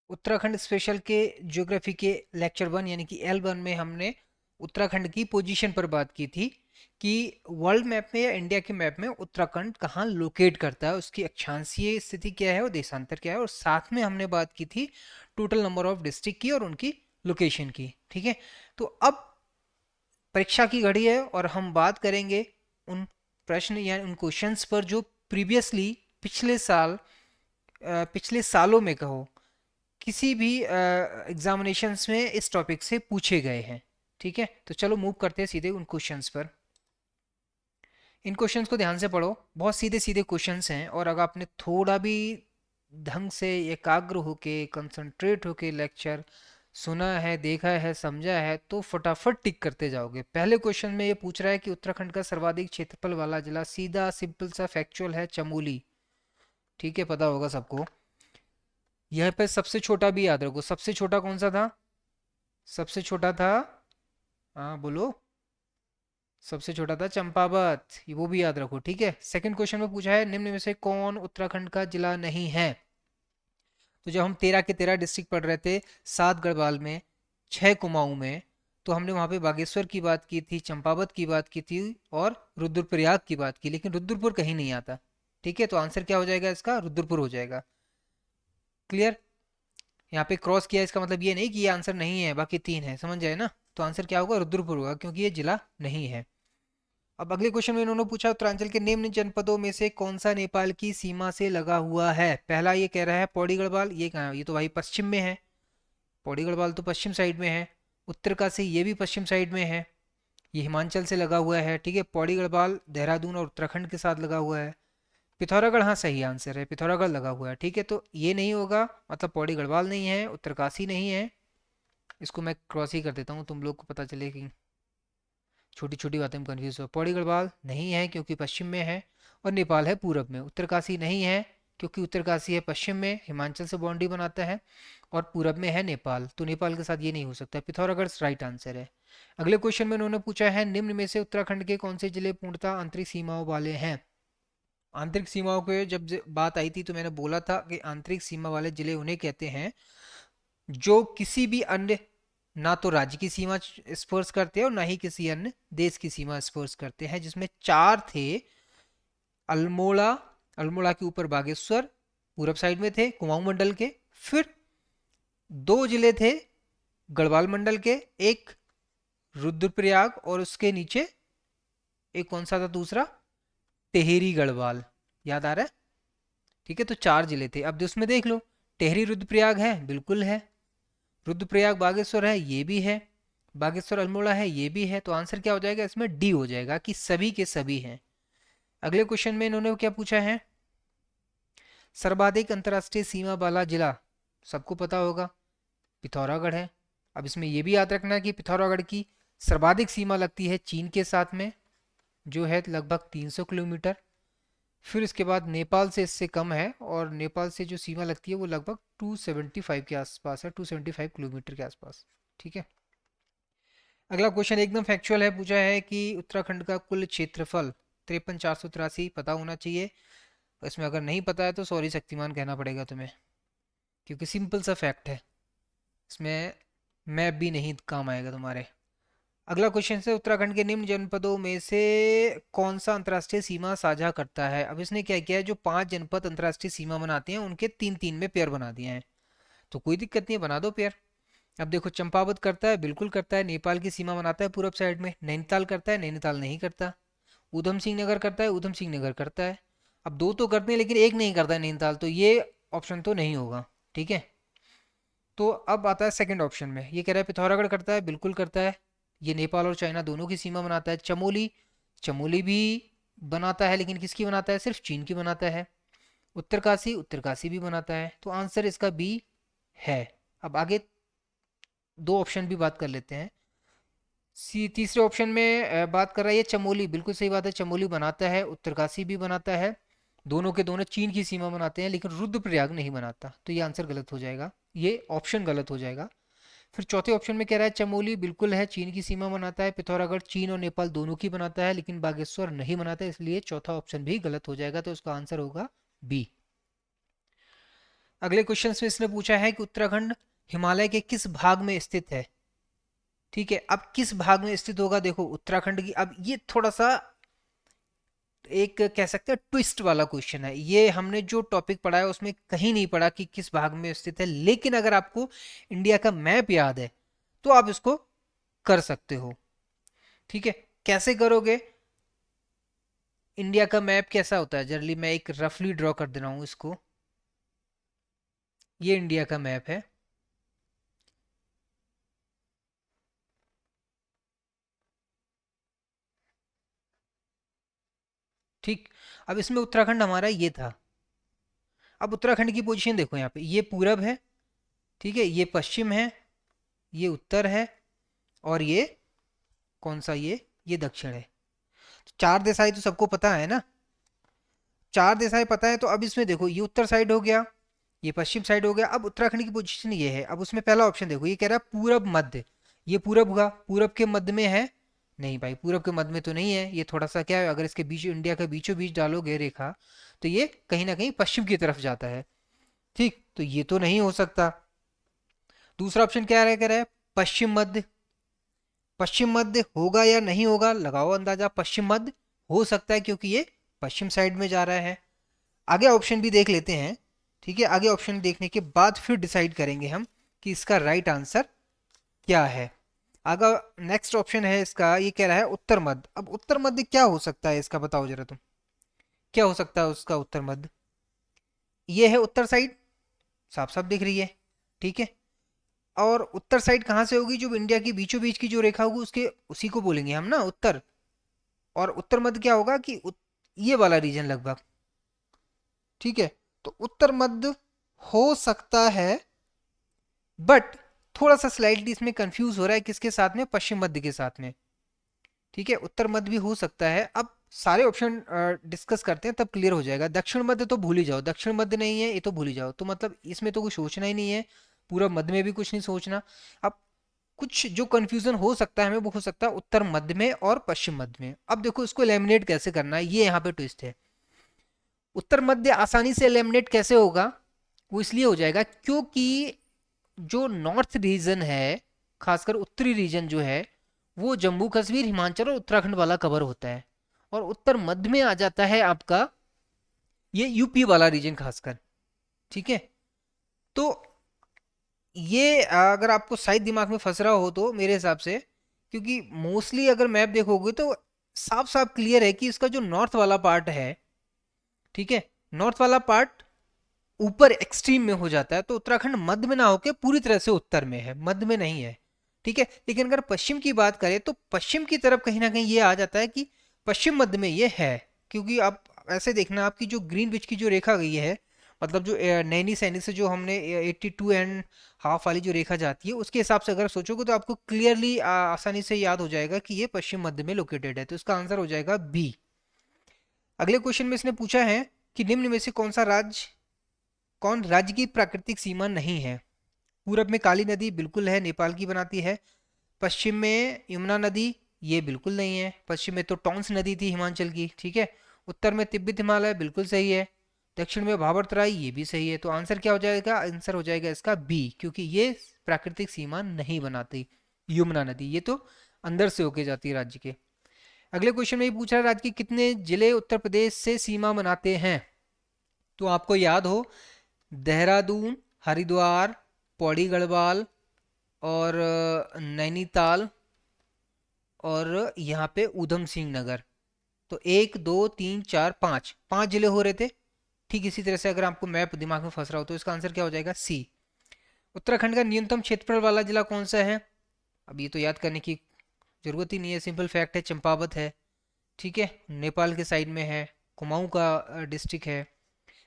Uttarakhand special के geography के lecture 1 यानी कि L1 में हमने उत्तराखंड की पोजीशन पर बात की थी कि वर्ल्ड मैप में या इंडिया के मैप में उत्तराखंड कहाँ लोकेट करता है, उसकी अक्षांशीय स्थिति क्या है और देशांतर क्या है, और साथ में हमने बात की थी टोटल नंबर ऑफ डिस्ट्रिक्ट की और उनकी लोकेशन की। ठीक है, तो अब परीक्षा की घड़ी है और हम बात करेंगे उन प्रश्न या उन क्वेश्चंस पर जो प्रीवियसली पिछले साल पिछले सालों में कहो किसी भी एग्जामिनेशंस में इस टॉपिक से पूछे गए हैं। ठीक है, तो चलो मूव करते हैं सीधे उन क्वेश्चंस पर। इन क्वेश्चंस को ध्यान से पढ़ो, बहुत सीधे सीधे क्वेश्चंस हैं, और अगर आपने थोड़ा भी ढंग से एकाग्र होके कंसंट्रेट होके लेक्चर सुना है, देखा है, समझा है, तो फटाफट टिक करते जाओगे। पहले क्वेश्चन में ये पूछ रहा है कि उत्तराखंड का सर्वाधिक क्षेत्रफल वाला जिला, सीधा सिंपल सा फैक्चुअल है, चमोली। ठीक है, पता होगा सबको। यह पे सबसे छोटा भी याद रखो, सबसे छोटा कौन सा था? सबसे छोटा था, हाँ बोलो, सबसे छोटा था चंपावत, ये वो भी याद रखो। ठीक है, सेकंड क्वेश्चन में पूछा है निम्न में से कौन उत्तराखंड का जिला नहीं है। तो जब हम 13 के 13 डिस्ट्रिक्ट पढ़ रहे थे, 7 गढ़वाल में, 6 कुमाऊं में, तो हमने वहां पे बागेश्वर की बात की थी, चंपावत की बात की थी और रुद्रप्रयाग की बात की, लेकिन रुद्रपुर कहीं नहीं आता। ठीक है, तो आंसर क्या हो जाएगा इसका? रुद्रपुर हो जाएगा। क्लियर? यहाँ पे क्रॉस किया इसका मतलब ये नहीं कि ये आंसर नहीं है, बाकी 3 है, समझ जाए ना। तो आंसर क्या होगा? रुद्रपुर होगा, क्योंकि ये जिला नहीं है। अब अगले क्वेश्चन में इन्होंने पूछा उत्तरांचल के निम्न जनपदों में से कौन सा नेपाल की सीमा से लगा हुआ है। पहला ये कह रहा है पौड़ी गढ़वाल, ये कहाँ है? ये तो भाई पश्चिम में है, पौड़ी गढ़वाल तो पश्चिम साइड में है। उत्तरकाशी ये भी पश्चिम साइड में है, ये हिमाचल से लगा हुआ है। ठीक है, पौड़ी गढ़वाल देहरादून और उत्तराखंड के साथ लगा हुआ है। पिथौरागढ़, हाँ सही आंसर है, पिथौरागढ़ लगा हुआ है। ठीक है, तो ये नहीं होगा, मतलब पौड़ी गढ़वाल नहीं है, उत्तरकाशी नहीं है। इसको मैं क्रॉस ही कर देता हूँ, तुम लोग को पता चले कि छोटी छोटी बातें में कन्फ्यूज हो। पौड़ी गढ़वाल नहीं है क्योंकि पश्चिम में है, और नेपाल है पूरब में। उत्तरकाशी नहीं है क्योंकि उत्तरकाशी है पश्चिम में, हिमाचल से बाउंड्री बनाता है, और पूरब में है नेपाल, तो नेपाल के साथ ये नहीं हो सकता। पिथौरागढ़ राइट आंसर है। अगले क्वेश्चन में उन्होंने पूछा है निम्न में से उत्तराखंड के कौन से जिले पूर्णतः आंतरिक सीमाओं वाले हैं। आंतरिक सीमाओं के जब बात आई थी तो मैंने बोला था कि आंतरिक सीमा वाले जिले उन्हें कहते हैं जो किसी भी अन्य, ना तो राज्य की सीमा स्पर्श करते हैं और ना ही किसी अन्य देश की सीमा स्पर्श करते हैं, जिसमें 4 थे। अल्मोड़ा, अल्मोड़ा के ऊपर बागेश्वर पूरब साइड में थे कुमाऊं मंडल के। फिर 2 जिले थे गढ़वाल मंडल के, एक रुद्रप्रयाग, और उसके नीचे एक कौन सा था दूसरा? टेहरी गढ़वाल। याद आ रहा है? ठीक है, तो 4 जिले थे। अब उसमें देख लो, टेहरी रुद्रप्रयाग है, बिल्कुल है। रुद्रप्रयाग बागेश्वर है, ये भी है। बागेश्वर अल्मोड़ा है, ये भी है। तो आंसर क्या हो जाएगा इसमें? डी हो जाएगा कि सभी के सभी हैं। अगले क्वेश्चन में इन्होंने क्या पूछा है? सर्वाधिक अंतर्राष्ट्रीय सीमा वाला जिला, सबको पता होगा, पिथौरागढ़ है। अब इसमें यह भी याद रखना कि पिथौरागढ़ की सर्वाधिक सीमा लगती है चीन के साथ में, जो है लगभग 300 किलोमीटर। फिर इसके बाद नेपाल से इससे कम है, और नेपाल से जो सीमा लगती है वो लगभग 275 के आसपास है, 275 किलोमीटर के आसपास। ठीक है, अगला क्वेश्चन एकदम फैक्चुअल है, पूछा है कि उत्तराखंड का कुल क्षेत्रफल 53,483 पता होना चाहिए। इसमें अगर नहीं पता है तो सॉरी शक्तिमान कहना पड़ेगा तुम्हें, क्योंकि सिंपल सा फैक्ट है, इसमें मैप भी नहीं काम आएगा तुम्हारे। अगला क्वेश्चन है उत्तराखंड के निम्न जनपदों में से कौन सा अंतर्राष्ट्रीय सीमा साझा करता है। अब इसने क्या किया है, जो 5 जनपद अंतर्राष्ट्रीय सीमा बनाते हैं उनके 3-3 में पेयर बना दिए हैं। तो कोई दिक्कत नहीं है, बना दो पेयर। अब देखो, चंपावत करता है, बिल्कुल करता है, नेपाल की सीमा बनाता है पूरब साइड में। नैनीताल करता है, नैनीताल नहीं करता। ऊधम सिंह नगर करता है, ऊधम सिंह नगर करता है। अब 2 तो करते हैं लेकिन एक नहीं करता है, नैनीताल, तो ये ऑप्शन तो नहीं होगा। ठीक है, तो अब आता है सेकंड ऑप्शन में, ये कह रहा है पिथौरागढ़ करता है, बिल्कुल करता है, ये नेपाल और चाइना दोनों की सीमा बनाता है। चमोली, चमोली भी बनाता है, लेकिन किसकी बनाता है? सिर्फ चीन की बनाता है। उत्तरकाशी, उत्तरकाशी भी बनाता है, तो आंसर इसका बी है। अब आगे 2 ऑप्शन भी बात कर लेते हैं। तीसरे ऑप्शन में बात कर रहा है ये चमोली, बिल्कुल सही बात है, चमोली बनाता है, उत्तरकाशी भी बनाता है, दोनों के दोनों चीन की सीमा बनाते हैं, लेकिन रुद्रप्रयाग नहीं बनाता, तो ये आंसर गलत हो जाएगा, ये ऑप्शन गलत हो जाएगा। फिर चौथे ऑप्शन में कह रहा है चमोली बिल्कुल है, चीन की सीमा बनाता है, पिथौरागढ़ चीन और नेपाल दोनों की बनाता है, लेकिन बागेश्वर नहीं बनाता, इसलिए चौथा ऑप्शन भी गलत हो जाएगा, तो इसका आंसर होगा बी। अगले क्वेश्चन में इसने पूछा है कि उत्तराखंड हिमालय के किस भाग में स्थित है। ठीक है, अब किस भाग में स्थित होगा, देखो उत्तराखंड की, अब ये थोड़ा सा एक कह सकते हैं ट्विस्ट वाला क्वेश्चन है। ये हमने जो टॉपिक पढ़ा है उसमें कहीं नहीं पढ़ा कि किस भाग में स्थित है, लेकिन अगर आपको इंडिया का मैप याद है तो आप इसको कर सकते हो। ठीक है, कैसे करोगे, इंडिया का मैप कैसा होता है जनरली, मैं एक रफली ड्रॉ कर दे रहा हूँ इसको। ये इंडिया का मैप है। ठीक, अब इसमें उत्तराखंड हमारा ये था। अब उत्तराखंड की पोजीशन देखो, यहाँ पे ये पूरब है, ठीक है, ये पश्चिम है, ये उत्तर है, और ये कौन सा, ये दक्षिण है। तो चार दिशाएं तो सबको पता है ना, चार दिशाएं पता है। तो अब इसमें देखो ये उत्तर साइड हो गया, ये पश्चिम साइड हो गया। अब उत्तराखंड की पोजीशन ये है। अब उसमें पहला ऑप्शन देखो, ये कह रहा है पूरब मध्य, ये पूरब हुआ, पूरब के मध्य में है, नहीं भाई पूरब के मध्य में तो नहीं है, ये थोड़ा सा क्या है, अगर इसके बीच इंडिया के बीचों बीच डालोगे रेखा तो ये कहीं ना कहीं पश्चिम की तरफ जाता है। ठीक, तो ये तो नहीं हो सकता। दूसरा ऑप्शन क्या है, कह रहा है पश्चिम मध्य। पश्चिम मध्य होगा या नहीं होगा, लगाओ अंदाजा, पश्चिम मध्य हो सकता है क्योंकि ये पश्चिम साइड में जा रहा है। आगे ऑप्शन भी देख लेते हैं। ठीक है, आगे ऑप्शन देखने के बाद फिर डिसाइड करेंगे हम कि इसका राइट आंसर क्या है। आगे नेक्स्ट ऑप्शन है इसका, ये कह रहा है उत्तर मध्य। अब उत्तर मध्य क्या हो सकता है इसका, बताओ जरा तुम, क्या हो सकता है उसका उत्तर मध्य। ये है उत्तर साइड, साफ साफ दिख रही है। ठीक है, और उत्तर साइड कहाँ से होगी, जो इंडिया की बीचों बीच की जो रेखा होगी उसके, उसी को बोलेंगे हम ना उत्तर। और उत्तर मध्य क्या होगा कि ये वाला रीजन लगभग। ठीक है, तो उत्तर मध्य हो सकता है, बट थोड़ा सा स्लाइटली इसमें कंफ्यूज हो रहा है किसके साथ में, पश्चिम मध्य के साथ में। ठीक है, उत्तर मध्य भी हो सकता है। अब सारे ऑप्शन डिस्कस करते हैं तब क्लियर हो जाएगा। दक्षिण मध्य तो भूल ही जाओ, दक्षिण मध्य नहीं है ये तो भूल ही जाओ, तो मतलब इसमें तो कुछ सोचना ही नहीं है। पूरा मध्य में भी कुछ नहीं सोचना। अब कुछ जो कंफ्यूजन हो सकता है हमें, वो हो सकता है उत्तर मध्य में और पश्चिम मध्य में। अब देखो इसको एलिमिनेट कैसे करना है, ये यहाँ पे ट्विस्ट है। उत्तर मध्य आसानी से एलिमिनेट कैसे होगा, वो इसलिए हो जाएगा क्योंकि जो नॉर्थ रीजन है, खासकर उत्तरी रीजन जो है, वो जम्मू कश्मीर, हिमाचल और उत्तराखंड वाला कवर होता है। और उत्तर मध्य में आ जाता है आपका ये यूपी वाला रीजन खासकर। ठीक है, तो ये अगर आपको शायद दिमाग में फंस रहा हो तो मेरे हिसाब से, क्योंकि मोस्टली अगर मैप देखोगे तो साफ साफ क्लियर है कि इसका जो नॉर्थ वाला पार्ट है, ठीक है, नॉर्थ वाला पार्ट ऊपर एक्सट्रीम में हो जाता है, तो उत्तराखंड मध्य में ना होके पूरी तरह से उत्तर में है, मध्य में नहीं है। ठीक है, लेकिन अगर पश्चिम की बात करें तो पश्चिम की तरफ कहीं ना कहीं ये आ जाता है कि पश्चिम मध्य में ये है। क्योंकि आप ऐसे देखना, आपकी जो ग्रीन विच की जो रेखा गई है, मतलब जो नैनी सैनी से जो हमने 82.5 वाली जो रेखा जाती है, उसके हिसाब से अगर सोचोगे तो आपको क्लियरली आसानी से याद हो जाएगा कि ये पश्चिम मध्य में लोकेटेड है, तो इसका आंसर हो जाएगा बी। अगले क्वेश्चन में इसने पूछा है कि निम्न में से कौन राज्य की प्राकृतिक सीमा नहीं है। पूरब में काली नदी बिल्कुल है, नेपाल की बनाती है। पश्चिम में यमुना नदी, ये बिल्कुल नहीं है। पश्चिम में तो टॉन्स नदी थी हिमाचल की। ठीक है, उत्तर में तिब्बत हिमालय बिल्कुल सही है। दक्षिण में भाबर तराई, ये भी सही है। तो आंसर क्या हो जाएगा, आंसर हो जाएगा इसका बी, क्योंकि ये प्राकृतिक सीमा नहीं बनाती यमुना नदी, ये तो अंदर से होके जाती है राज्य के। अगले क्वेश्चन में ये पूछ रहा है राज्य के कितने जिले उत्तर प्रदेश से सीमा बनाते हैं। तो आपको याद हो, देहरादून, हरिद्वार, पौड़ी गढ़वाल और नैनीताल और यहाँ पे ऊधम सिंह नगर। तो एक दो तीन चार पाँच, पांच जिले हो रहे थे। ठीक इसी तरह से अगर आपको मैप दिमाग में फंस रहा हो तो इसका आंसर क्या हो जाएगा, सी। उत्तराखंड का न्यूनतम क्षेत्रफल वाला जिला कौन सा है, अब ये तो याद करने की जरूरत ही नहीं है, सिंपल फैक्ट है, चंपावत है। ठीक है, नेपाल के साइड में है, कुमाऊं का डिस्ट्रिक्ट है।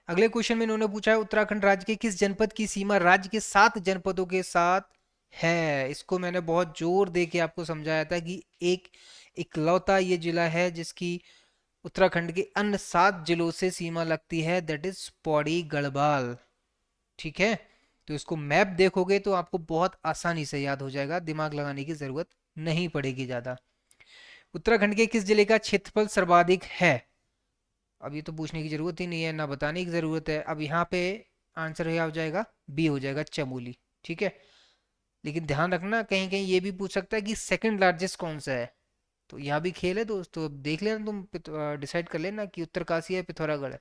अगले क्वेश्चन में इन्होंने पूछा है उत्तराखंड राज्य के किस जनपद की सीमा राज्य के 7 जनपदों के साथ है। इसको मैंने बहुत जोर दे के आपको समझाया था कि एक इकलौता ये जिला है जिसकी उत्तराखंड के अन्य 7 जिलों से सीमा लगती है, दैट इज पौड़ी गढ़वाल। ठीक है, तो इसको मैप देखोगे तो आपको बहुत आसानी से याद हो जाएगा, दिमाग लगाने की जरूरत नहीं पड़ेगी ज्यादा। उत्तराखंड के किस जिले का क्षेत्रफल सर्वाधिक है, अब ये तो पूछने की जरूरत ही नहीं है, ना बताने की जरूरत है। अब यहाँ पे आंसर क्या हो जाएगा, बी हो जाएगा, चमोली। ठीक है, लेकिन ध्यान रखना कहीं कहीं ये भी पूछ सकता है कि सेकंड लार्जेस्ट कौन सा है। तो यहाँ भी खेल है दोस्तों, अब देख लेना तुम, डिसाइड कर लेना कि उत्तरकाशी है पिथौरागढ़ है,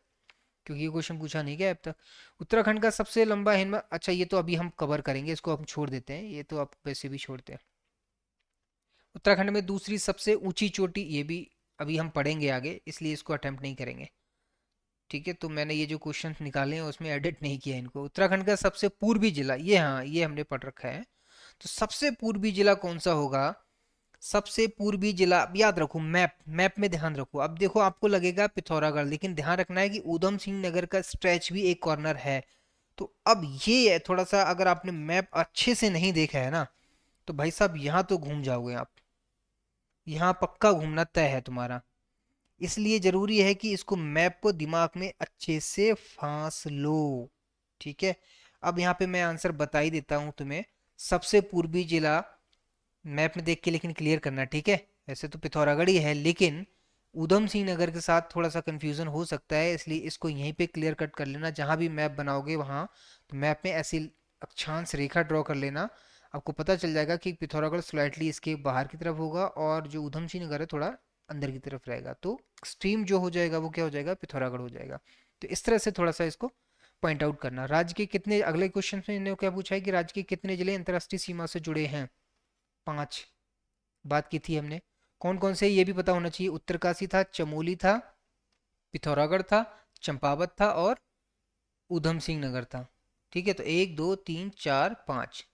क्योंकि ये क्वेश्चन पूछा नहीं गया अब तक। उत्तराखंड का सबसे लंबा हिमनद, अच्छा ये तो अभी हम कवर करेंगे, इसको हम छोड़ देते हैं, ये तो आप वैसे भी छोड़ते हैं। उत्तराखंड में दूसरी सबसे ऊंची चोटी, ये भी अभी हम पढ़ेंगे आगे, इसलिए इसको अटेम्प्ट नहीं करेंगे। ठीक है, तो मैंने ये जो क्वेश्चन निकाले हैं उसमें एडिट नहीं किया इनको। उत्तराखंड का सबसे पूर्वी जिला, ये हाँ ये हमने पढ़ रखा है। तो सबसे पूर्वी जिला कौन सा होगा, सबसे पूर्वी जिला, अब याद रखो, मैप मैप में ध्यान रखो। अब देखो आपको लगेगा पिथौरागढ़, लेकिन ध्यान रखना है कि ऊधम सिंह नगर का स्ट्रेच भी एक कॉर्नर है। तो अब ये है थोड़ा सा, अगर आपने मैप अच्छे से नहीं देखा है ना, तो भाई साहब यहाँ तो घूम जाओगे आप, यहाँ पक्का घूमना तय है तुम्हारा। इसलिए जरूरी है कि इसको मैप को दिमाग में अच्छे से फांस लो। ठीक है, अब यहाँ पे मैं आंसर बता ही देता हूँ तुम्हें। सबसे पूर्वी जिला मैप में देख के लेकिन क्लियर करना, ठीक है। वैसे तो पिथौरागढ़ ही है, लेकिन ऊधम सिंह नगर के साथ थोड़ा सा कंफ्यूजन हो सकता है, इसलिए इसको यहीं पे क्लियर कट कर लेना। जहां भी मैप बनाओगे वहां, तो मैप में ऐसी अक्षांश रेखा ड्रॉ कर लेना, आपको पता चल जाएगा कि पिथौरागढ़ स्लाइटली इसके बाहर की तरफ होगा और जो ऊधम सिंह नगर है थोड़ा अंदर की तरफ रहेगा। तो एक्सट्रीम जो हो जाएगा वो क्या हो जाएगा, पिथौरागढ़ हो जाएगा। तो इस तरह से थोड़ा सा इसको पॉइंट आउट करना। राज्य के कितने, अगले क्वेश्चन में इन्होंने क्या पूछा है कि राज्य के कितने जिले अंतर्राष्ट्रीय सीमा से जुड़े हैं, 5 बात की थी हमने। कौन कौन से ये भी पता होना चाहिए, उत्तरकाशी था, चमोली था, पिथौरागढ़ था, चंपावत था और ऊधम सिंह नगर था। ठीक है, तो 1 2 3 4 5,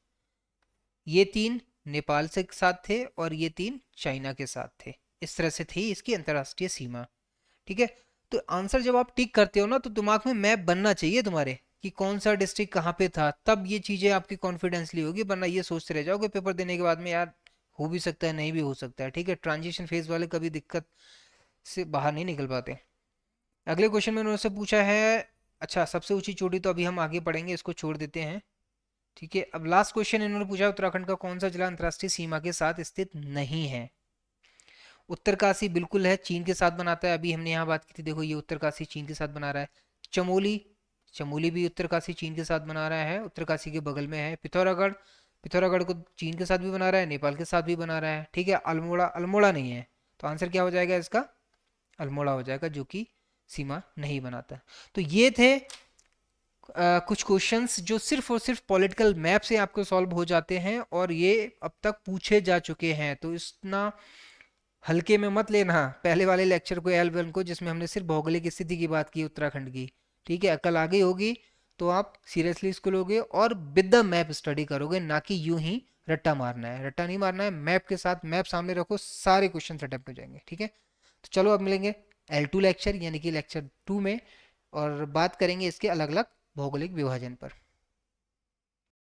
ये 3 नेपाल से साथ थे और ये 3 चाइना के साथ थे। इस तरह से थी इसकी अंतर्राष्ट्रीय सीमा। ठीक है, तो आंसर जब आप टिक करते हो ना, तो दिमाग में मैप बनना चाहिए तुम्हारे कि कौन सा डिस्ट्रिक्ट कहाँ पे था, तब ये चीजें आपकी कॉन्फिडेंसली होगी। वरना ये सोचते रह जाओगे पेपर देने के बाद में, यार हो भी सकता है नहीं भी हो सकता है। ठीक है, ट्रांजिशन फेज वाले कभी दिक्कत से बाहर नहीं निकल पाते। अगले क्वेश्चन में उन्होंने पूछा है, अच्छा सबसे ऊंची चोटी तो अभी हम आगे पढ़ेंगे, इसको छोड़ देते हैं। ठीक है, अब लास्ट क्वेश्चन इन्होंने पूछा, उत्तराखंड का कौन सा जिला अंतर्राष्ट्रीय सीमा के साथ स्थित नहीं है। उत्तरकाशी बिल्कुल है, चीन के साथ बनाता है, अभी हमने यहाँ बात की थी, देखो ये उत्तरकाशी चीन के साथ बना रहा है। चमोली, चमोली भी उत्तरकाशी चीन के साथ बना रहा है, उत्तरकाशी के बगल में है। पिथौरागढ़, पिथौरागढ़ को चीन के साथ भी बना रहा है, नेपाल के साथ भी बना रहा है। ठीक है, अल्मोड़ा, अल्मोड़ा नहीं है, तो आंसर क्या हो जाएगा इसका, अल्मोड़ा हो जाएगा, जो कि सीमा नहीं बनाता। तो ये थे कुछ क्वेश्चंस जो सिर्फ और सिर्फ पॉलिटिकल मैप से आपको सॉल्व हो जाते हैं, और ये अब तक पूछे जा चुके हैं। तो इतना हल्के में मत लेना पहले वाले लेक्चर को, L1 को, जिसमें हमने सिर्फ भौगोलिक स्थिति की बात की उत्तराखंड की। ठीक है, अकल आ गई होगी तो आप सीरियसली इसको लोगे और विद द मैप स्टडी करोगे, ना कि यूं ही रट्टा मारना है। रट्टा नहीं मारना है, मैप के साथ मैप सामने रखो, सारे क्वेश्चन अटेम्प्ट हो जाएंगे। ठीक है, तो चलो अब मिलेंगे L2 लेक्चर यानी कि लेक्चर 2 में, और बात करेंगे इसके अलग अलग भौगोलिक विभाजन पर।